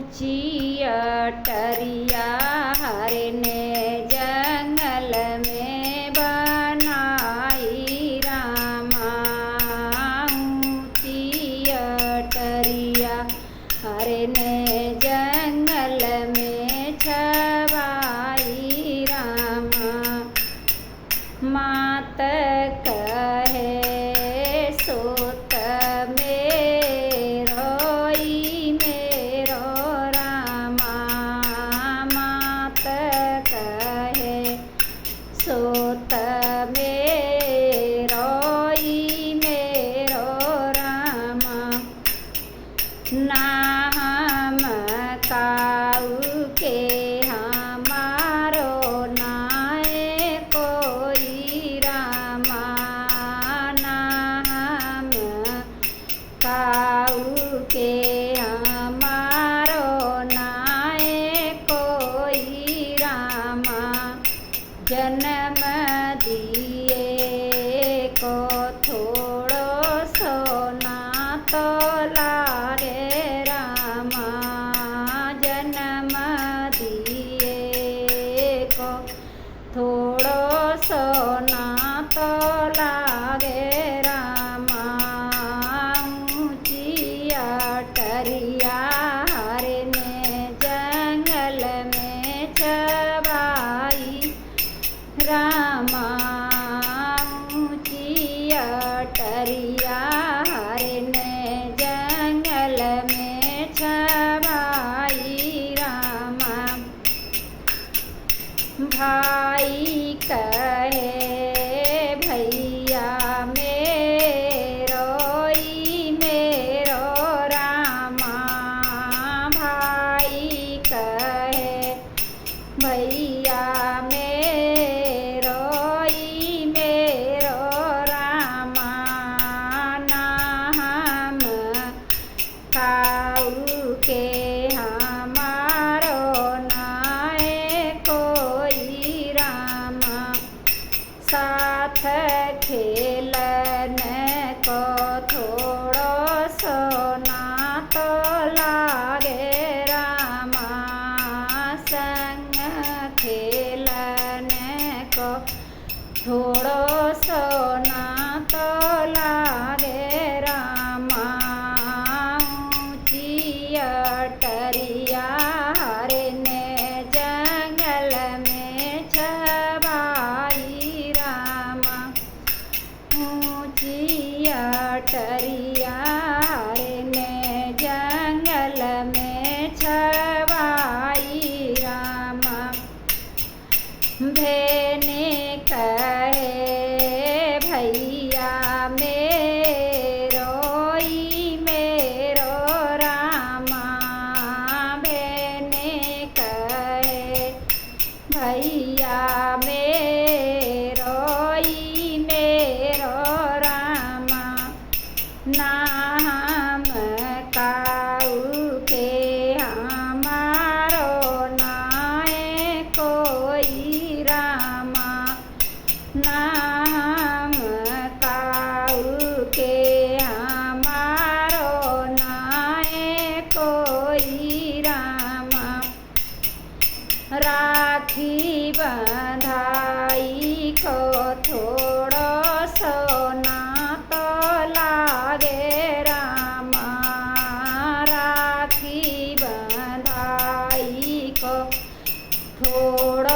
ऊंची अटरिया हरे ने जंगल में बनाई रामा। ऊंची अटरिया हरे ने जंगल में छवाई रामा। मात कहे सोत मेरो मेरो रामा। मात कहे सोत मेरो मेरो रामा। ना हम काऊ के हमारो नाए कोई रामा। ना हम काऊ के हमारो नाए कोई रामा। जन्म दिए को थोड़ो सोना तो लागे रामा। जन्म दिए को थोड़ो सोना तो लागे रामा। ऊंची अटरिया हरे ने जंगल में छवाई रामा। ऊंची अटरिया हरे ने जंगल में छवाई रामा। भाई कहे भैया मेरो मेरो रामा। भाई कहे भैया मेरो मेरो रामा। ना हम काऊ के हमारो नाए कोई रामा। साथ खेलन को थोड़ो सोना तो लागे रामा। संग खेलन को थोड़ो सोना तो लागे रामा। ऊंची अटरिया हरे ने जंगल में छवाई रामा। ऊंची अटरिया हरे ने जंगल में छवाई रामा। भेने कहे भैया मेरो मेरो रामा। भेने कहे भैया मेरो मेरो रामा। ना हम काऊ के हमारो नाए कोई रामा। ना हम काऊ के हमारो नाए कोई रामा। राखी बंधाई को थोड़ो सोना तो लागे रामा। राखी बंधाई को थोड़ो